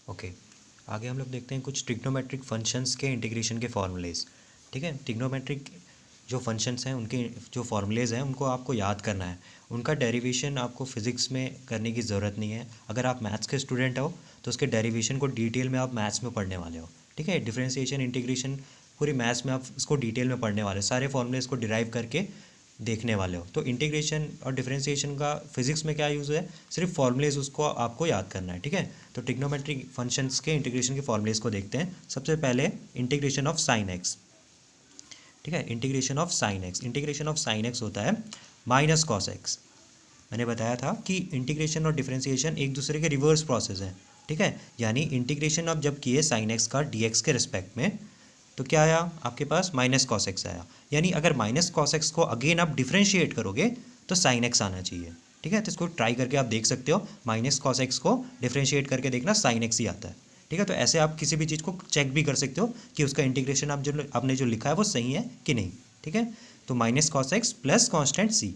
Okay, आगे हम लोग देखते हैं कुछ ट्रिग्नोमेट्रिक फंक्शंस के इंटीग्रेशन के फॉर्मूलेज। ठीक है, ट्रिग्नोमेट्रिक जो फंक्शंस हैं उनके जो फॉर्मूलेज हैं उनको आपको याद करना है। उनका डेरिवेशन आपको फिजिक्स में करने की ज़रूरत नहीं है। अगर आप मैथ्स के स्टूडेंट हो तो उसके डेरिवेशन को डिटेल में आप मैथ्स में पढ़ने वाले हो। ठीक है, डिफरेंशिएशन, इंटीग्रेशन पूरी मैथ्स में आप इसको डिटेल में पढ़ने वाले हो, सारे फॉर्मूलेज को डिराइव करके देखने वाले हो। तो इंटीग्रेशन और डिफरेंशिएशन का फिजिक्स में क्या यूज़ है, सिर्फ फॉर्मूलेज उसको आपको याद करना है। ठीक है, तो ट्रिग्नोमेट्रिक फंक्शंस के इंटीग्रेशन के फॉर्मूलेज को देखते हैं। सबसे पहले इंटीग्रेशन ऑफ साइन एक्स। ठीक है, integration of sine x, integration of sine x होता है माइनस कॉस एक्स। मैंने बताया था कि इंटीग्रेशन और डिफरेंशिएशन एक दूसरे के रिवर्स प्रोसेस हैं। ठीक है, यानी इंटीग्रेशन आप जब किए साइन एक्स का डी एक्स के रिस्पेक्ट में तो क्या आया आपके पास, माइनस कॉस एक्स आया। यानी अगर माइनस कॉस एक्स को अगेन आप डिफरेंशिएट करोगे तो साइन एक्स आना चाहिए। ठीक है, तो इसको ट्राई करके आप देख सकते हो, माइनस कॉस एक्स को डिफरेंशिएट करके देखना, साइन एक्स ही आता है। ठीक है, तो ऐसे आप किसी भी चीज़ को चेक भी कर सकते हो कि उसका इंटीग्रेशन आप जो आपने जो लिखा है वो सही है कि नहीं। ठीक है, तो minus cos X plus constant C.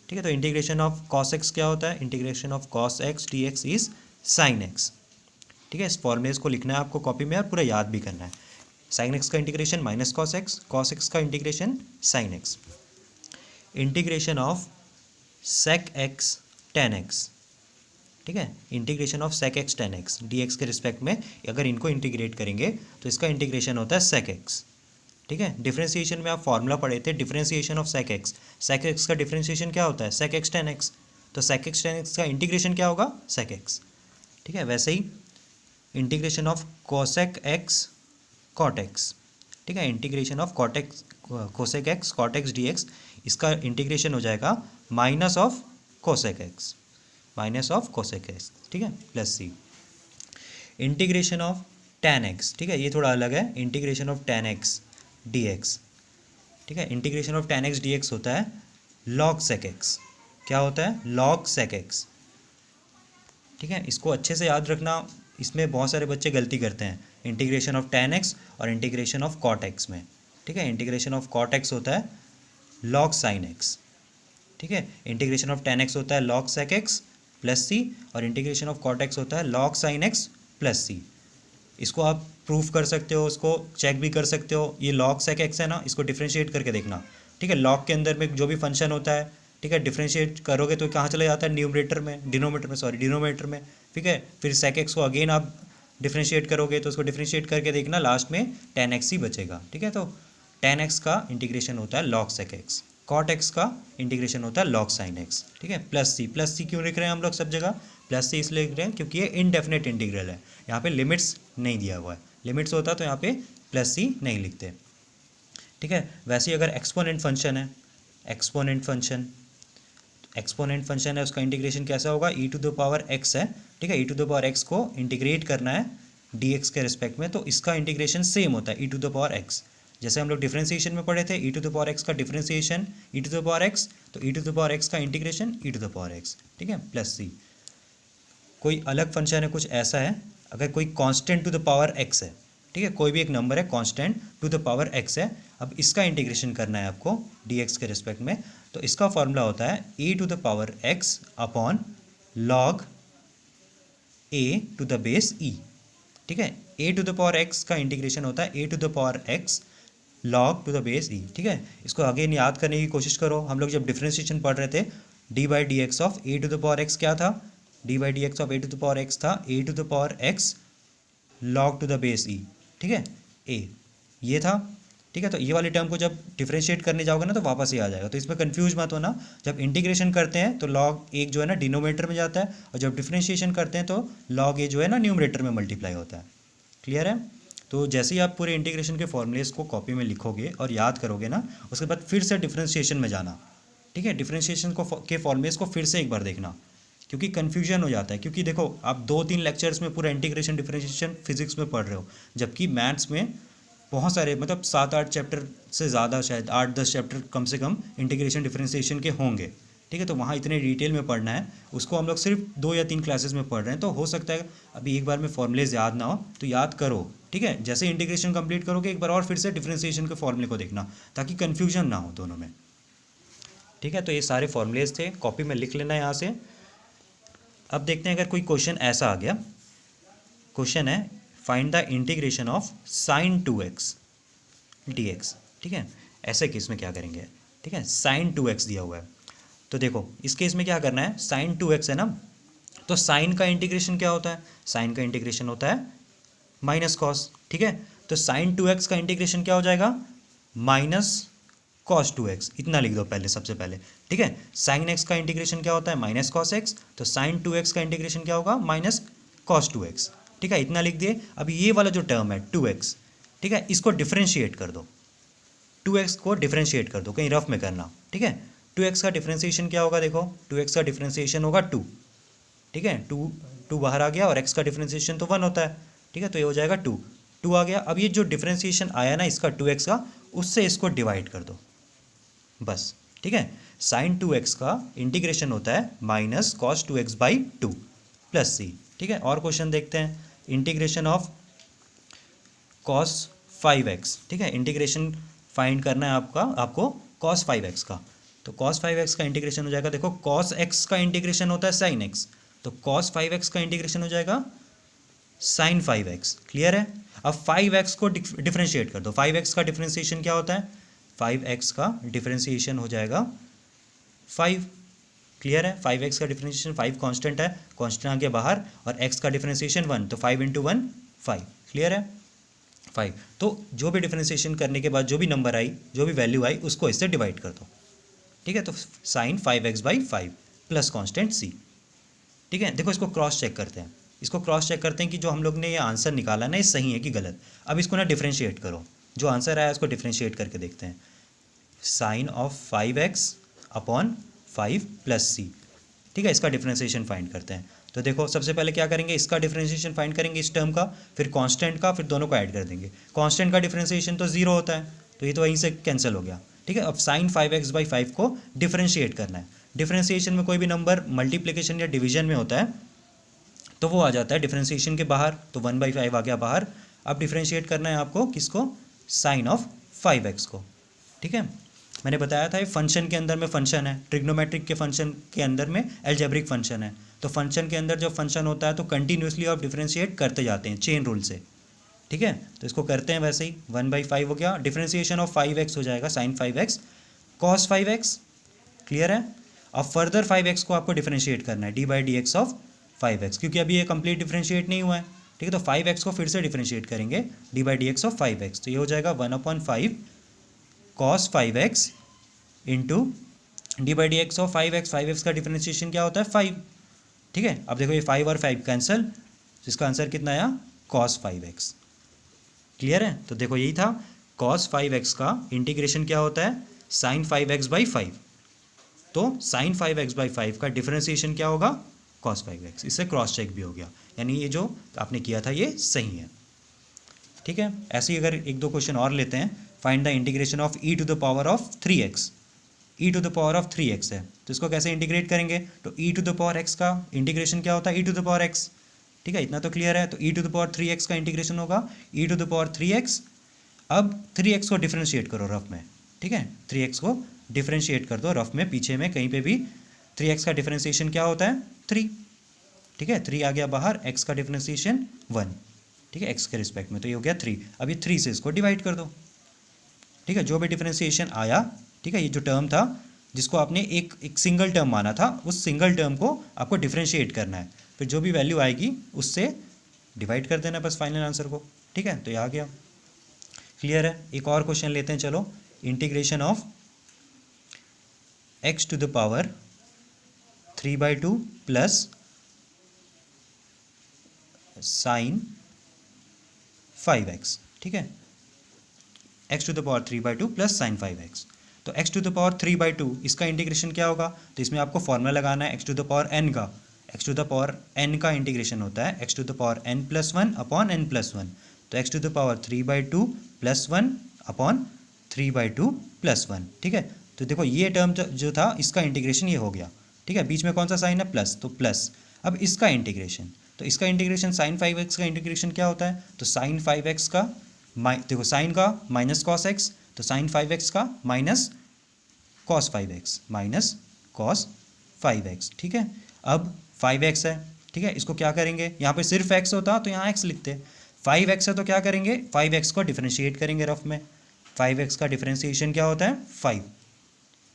ठीक है, तो इंटीग्रेशन ऑफ कॉस एक्स क्या होता है, integration of cos x D x is sine x. ठीक है, इस फॉर्मूले को लिखना है आपको कॉपी में और पूरा याद भी करना है। साइन एक्स का इंटीग्रेशन माइनस कॉस एक्स का integration sine x. Integration of sec x tan x. ठीक है, integration of sec x tan x D x के रिस्पेक्ट में अगर इनको इंटीग्रेट करेंगे तो इसका इंटीग्रेशन होता है सेक एक्स। ठीक है, डिफरेंशिएशन में आप फॉर्मूला पढ़े थे, डिफरेंशिएशन ऑफ सेक एक्स का डिफरेंशिएशन क्या होता है, सेक एक्स टेन एक्स। तो सेक एक्स टेन एक्स का इंटीग्रेशन क्या होगा, सेक एक्स। ठीक है, वैसे ही integration of cosec X cot X. ठीक है, integration of cosec X cot X D X, इसका इंटीग्रेशन हो जाएगा minus of cosec X, minus of cosec X. ठीक है, plus C. Integration of tan x, ठीक है, ये थोड़ा अलग है, integration of tan x D x. ठीक है, integration of tan x D x होता है लॉग सेक एक्स। क्या होता है, लॉग सेक एक्स। ठीक है, इसको अच्छे से याद रखना, इसमें बहुत सारे बच्चे गलती करते हैं इंटीग्रेशन ऑफ टेन एक्स और इंटीग्रेशन ऑफ कॉट एक्स में। ठीक है, इंटीग्रेशन ऑफ कॉट एक्स होता है लॉग साइन एक्स। ठीक है, इंटीग्रेशन ऑफ टेन एक्स होता है लॉग सेक एक्स प्लस सी और इंटीग्रेशन ऑफ कॉट एक्स होता है लॉग साइन एक्स प्लस सी। इसको आप प्रूफ कर सकते हो, उसको चेक भी कर सकते हो। ये लॉग सेक एक्स है ना, इसको डिफ्रेंशिएट करके देखना। ठीक है, लॉग के अंदर में जो भी फंक्शन होता है, ठीक है, डिफ्रेंशिएट करोगे तो कहाँ चला जाता है, न्यूमरेटर में, डिनोमिनेटर में। ठीक है, फिर सेक एक्स को अगेन आप डिफ्रेंशिएट करोगे तो उसको डिफ्रेंशिएट करके देखना, लास्ट में टेन एक्स ही बचेगा। ठीक है, तो टेन एक्स का इंटीग्रेशन होता है log sec x, cot x का इंटीग्रेशन होता है लॉग साइन एक्स। ठीक है, प्लस सी क्यों लिख रहे हैं हम लोग सब जगह, प्लस सी इसलिए लिख रहे हैं क्योंकि ये इनडेफिनेट इंटीग्रल है, यहाँ पे लिमिट्स नहीं दिया हुआ है। लिमिट्स होता तो यहाँ पे प्लस सी नहीं लिखते। ठीक है, वैसे ही अगर एक्सपोनेंट फंक्शन है, एक्सपोनेंट फंक्शन है, उसका इंटीग्रेशन कैसा होगा, ई टू द पावर एक्स है। ठीक है, e to the power x को इंटीग्रेट करना है डी एक्स के रिस्पेक्ट में, तो इसका इंटीग्रेशन सेम होता है e to the power x. जैसे हम लोग डिफरेंशिएशन में पढ़े थे, e to the power x का differentiation e to the power x, तो e to the power x का integration e to the power x. ठीक है, प्लस सी। कोई अलग फंक्शन है, कुछ ऐसा है, अगर कोई constant to the power x है, ठीक है, कोई भी एक नंबर है constant to the power x है, अब इसका इंटीग्रेशन करना है आपको डी एक्स के रिस्पेक्ट में, तो इसका फॉर्मूला होता है A to the power X upon log A to the base E. ठीक है, A to the power x का इंटीग्रेशन होता है A to the power X log to the base E. ठीक है, इसको अगेन याद करने की कोशिश करो। हम लोग जब डिफरेंशिएशन पढ़ रहे थे, D by D X of A to the power X क्या था, D by D X of A to the power X था A to the power X log to the base E. ठीक है, ए ये था। ठीक है, तो ये वाली टर्म को जब डिफरेंशिएट करने जाओगे ना तो वापस ही आ जाएगा, तो इसमें कंफ्यूज मत होना। जब इंटीग्रेशन करते हैं तो लॉग एक जो है ना डिनोमिनेटर में जाता है, और जब डिफरेंशिएशन करते हैं तो लॉग ए जो है ना न्यूमरेटर में मल्टीप्लाई होता है। क्लियर है, तो जैसे ही आप पूरे इंटीग्रेशन के फॉर्मूलेस को कॉपी में लिखोगे और याद करोगे ना, उसके बाद फिर से डिफरेंशिएशन में जाना। ठीक है, डिफरेंशिएशन के फॉर्मूलेस को फिर से एक बार देखना, क्योंकि कन्फ्यूजन हो जाता है। क्योंकि देखो, आप 2-3 लेक्चर्स में पूरा इंटीग्रेशन डिफरेंशिएशन फिजिक्स में पढ़ रहे हो, जबकि मैथ्स में बहुत सारे, मतलब 7-8 चैप्टर से ज़्यादा, शायद 8-10 चैप्टर कम से कम इंटीग्रेशन डिफरेंशिएशन के होंगे। ठीक है, तो वहाँ इतने डिटेल में पढ़ना है, उसको हम लोग सिर्फ 2 या 3 क्लासेस में पढ़ रहे हैं। तो हो सकता है अभी एक बार में फॉर्मूलेज याद ना हो, तो याद करो। ठीक है, जैसे इंटीग्रेशन कंप्लीट करोगे एक बार और फिर से डिफरेंशिएशन के फॉर्मूले को देखना, ताकि कन्फ्यूजन ना हो दोनों में। ठीक है, तो ये सारे फॉर्मूलेज थे, कॉपी में लिख लेना यहाँ से। अब देखते हैं अगर कोई क्वेश्चन ऐसा आ गया क्वेश्चन है find the integration of sine 2x dx, ठीक है। ऐसे केस में क्या करेंगे, ठीक है, साइन 2x दिया हुआ है, तो देखो इस केस में क्या करना है, साइन 2x है ना, तो साइन का इंटीग्रेशन क्या होता है, साइन का इंटीग्रेशन होता है माइनस कॉस, ठीक है। तो साइन 2x का इंटीग्रेशन क्या हो जाएगा, माइनस कॉस 2x, इतना लिख दो पहले, सबसे पहले, ठीक है। साइन x का इंटीग्रेशन क्या होता है, माइनस कॉस x, तो साइन 2x का इंटीग्रेशन क्या होगा, माइनस कॉस 2x, ठीक है, इतना लिख दिए। अब ये वाला जो टर्म है 2x, ठीक है, इसको डिफ्रेंशिएट कर दो, 2x को डिफ्रेंशिएट कर दो, कहीं रफ में करना, ठीक है। 2x का डिफ्रेंशिएशन क्या होगा, देखो 2x का डिफ्रेंशिएशन होगा 2, ठीक है, 2 बाहर आ गया और x का डिफ्रेंशिएशन तो 1 होता है, ठीक है, तो ये हो जाएगा 2 आ गया। अब ये जो डिफ्रेंशिएशन आया ना इसका 2x का, उससे इसको डिवाइड कर दो बस, ठीक है। साइन 2x का इंटीग्रेशन होता है minus cos 2x by 2 plus C, ठीक है। और क्वेश्चन देखते हैं, इंटीग्रेशन ऑफ कॉस 5x, ठीक है, इंटीग्रेशन फाइंड करना है आपको कॉस 5x का, तो कॉस 5x का इंटीग्रेशन हो जाएगा, देखो कॉस x का इंटीग्रेशन होता है साइन x, तो कॉस 5x का इंटीग्रेशन हो जाएगा साइन 5x, क्लियर है। अब 5x को डिफ्रेंशिएट कर दो, 5x का डिफ्रेंशिएशन क्या होता है, 5x का डिफ्रेंशिएशन हो जाएगा 5, क्लियर है। 5x का डिफ्रेंशिएशन 5 कांस्टेंट है, कांस्टेंट आ गया बाहर, और x का डिफ्रेंशिएशन 1, तो 5 × 1 5, क्लियर है 5। तो जो भी डिफ्रेंशिएशन करने के बाद जो भी नंबर आई, जो भी वैल्यू आई, उसको इससे डिवाइड कर दो, ठीक है। तो sign 5x/5 plus constant c, ठीक है। देखो इसको क्रॉस चेक करते हैं, इसको क्रॉस चेक करते हैं कि जो हम लोग ने ये आंसर निकाला ना, ये सही है कि गलत। अब इसको ना डिफ्रेंशिएट करो, जो आंसर आया उसको डिफ्रेंशिएट करके देखते हैं, sign of 5x/5 plus C, ठीक है, इसका डिफ्रेंशिएशन फाइंड करते हैं। तो देखो सबसे पहले क्या करेंगे, इसका डिफ्रेंशिएशन फाइंड करेंगे इस टर्म का, फिर कांस्टेंट का, फिर दोनों को ऐड कर देंगे। कांस्टेंट का डिफ्रेंशिएशन तो 0 होता है, तो ये तो वहीं से कैंसिल हो गया, ठीक है। अब साइन 5x/5 को डिफ्रेंशिएट करना है। डिफ्रेंशिएशन में कोई भी नंबर मल्टीप्लिकेशन या डिवीजन में होता है तो वो आ जाता है डिफ्रेंशिएशन के बाहर, तो 1/5 आ गया बाहर। अब डिफ्रेंशिएट करना है आपको किसको, साइन ऑफ 5x को, ठीक है। मैंने बताया था ये फंक्शन के अंदर में फंक्शन है, ट्रिग्नोमेट्रिक के फंक्शन के अंदर में एल्जेब्रिक फंक्शन है, तो फंक्शन के अंदर जब फंक्शन होता है तो कंटिन्यूसली आप डिफ्रेंशिएट करते जाते हैं चेन रूल से, ठीक है। तो इसको करते हैं वैसे ही, 1/5 हो गया, डिफ्रेंशिएशन ऑफ 5x हो जाएगा sign 5x cos 5x, clear है। अब फर्दर 5x को आपको डिफ्रेंशिएट करना है d/dx ऑफ 5x, क्योंकि अभी ये कंप्लीट डिफ्रेंशिएट नहीं हुआ है, ठीक है। तो 5x को फिर से डिफ्रेंशिएट करेंगे d/dx ऑफ 5x, तो ये हो जाएगा 1/5 cos 5x into d/dx of 5x, 5x का डिफ्रेंशिएशन क्या होता है 5, ठीक है। अब देखो ये 5 और 5 कैंसिल, इसका आंसर कितना आया cos 5x, क्लियर है। तो देखो यही था, cos 5x का इंटीग्रेशन क्या होता है sin 5x/5, तो sin 5x/5 का डिफ्रेंशिएशन क्या होगा cos 5x, इससे क्रॉस चेक भी हो गया, यानी ये जो आपने किया था ये सही है, ठीक है। ऐसे ही अगर एक दो क्वेश्चन और लेते हैं, find the integration of e⁻³ 3x, e⁻³ है, तो इसको कैसे इंटीग्रेट करेंगे, तो e⁻x का इंटीग्रेशन क्या होता है e⁻x, ठीक है, इतना तो क्लियर है। तो e⁻3x का इंटीग्रेशन होगा e⁻3x, अब 3x को डिफ्रेंशिएट करो रफ में, ठीक है, 3x को डिफ्रेंशिएट कर दो रफ में, पीछे में कहीं पे भी 3x का डिफ्रेंशिएशन क्या होता है 3, ठीक है, 3 आ गया बाहर, x का डिफ्रेंशिएशन 1, ठीक है, x के रिस्पेक्ट में, तो ये हो गया 3। अब ये 3 से इसको डिवाइड कर दो, ठीक है, जो भी डिफ्रेंशिएशन आया, ठीक है, ये जो टर्म था जिसको आपने एक सिंगल टर्म माना था, उस सिंगल टर्म को आपको डिफ्रेंशिएट करना है, फिर जो भी वैल्यू आएगी उससे डिवाइड कर देना बस फाइनल आंसर को, ठीक है। तो ये आ गया, क्लियर है। एक और क्वेश्चन लेते हैं, चलो, integration of x⁻³ 3/2 plus sign 5x, ठीक है, x⁻³ प्लस साइन 5x, तो x⁻³ इसका इंटीग्रेशन क्या होगा, तो इसमें आपको फॉर्मूला लगाना है x⁻n का, x⁻n का इंटीग्रेशन होता है x⁻n+1 अपॉन n+1, तो x⁻³ प्लस 1 अपॉन 3/2 प्लस 1, ठीक है। तो देखो ये टर्म जो था इसका इंटीग्रेशन ये हो गया, ठीक है, बीच में कौन सा साइन है प्लस, तो प्लस। अब इसका इंटीग्रेशन, तो इसका इंटीग्रेशन साइन 5x का इंटीग्रेशन क्या होता है, तो साइन 5x का देखो साइन का माइनस कॉस x, तो साइन 5x का minus cos 5x minus cos 5x, ठीक है। अब 5x है, ठीक है, इसको क्या करेंगे, यहाँ पे सिर्फ x होता तो यहाँ x लिखते, 5x है तो क्या करेंगे, 5x को डिफरेंशिएट करेंगे रफ में, 5x का डिफरेंशिएशन क्या होता है 5,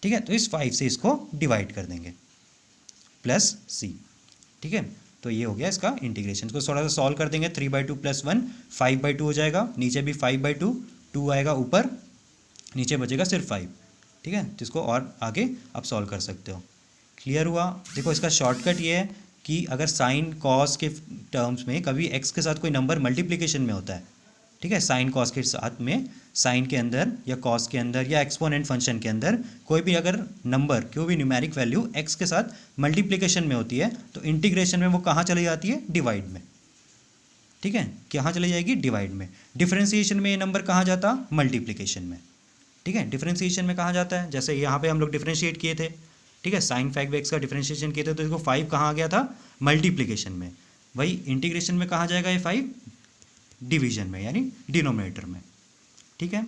ठीक है, तो इस 5 से इसको डिवाइड कर देंगे प्लस c, ठीक है, तो ये हो गया इसका इंटीग्रेशन। इसको थोड़ा सा सॉल्व कर देंगे, 3/2 + 1 5/2 हो जाएगा, नीचे भी 5/2 2 आएगा ऊपर, नीचे बचेगा सिर्फ 5, ठीक है, जिसको और आगे आप सॉल्व कर सकते हो। क्लियर हुआ। देखो इसका शॉर्टकट ये है कि अगर साइन कॉस के टर्म्स में कभी x के साथ कोई नंबर मल्टीप्लिकेशन में होता है, ठीक है, साइन कॉस के साथ में, साइन के अंदर या कॉस के अंदर या एक्सपोनेंट फंक्शन के अंदर कोई भी अगर नंबर, कोई भी न्यूमेरिक वैल्यू x के साथ मल्टीप्लिकेशन में होती है तो इंटीग्रेशन में वो कहाँ चली जाती है, डिवाइड में, ठीक है, कहाँ चली जाएगी, डिवाइड में। डिफरेंशिएशन में ये नंबर कहाँ जाता, मल्टीप्लिकेशन में, ठीक है, डिफरेंशिएशन में कहाँ जाता है, जैसे यहाँ पे हम लोग डिफरेंशिएट किए थे, ठीक है, साइन 5x का डिफरेंशिएशन किए थे तो इसको 5 कहाँ आ गया था, मल्टीप्लिकेशन में, वही इंटीग्रेशन में कहाँ जाएगा ये 5, डिवीजन में यानी डिनोमिनेटर में, ठीक है।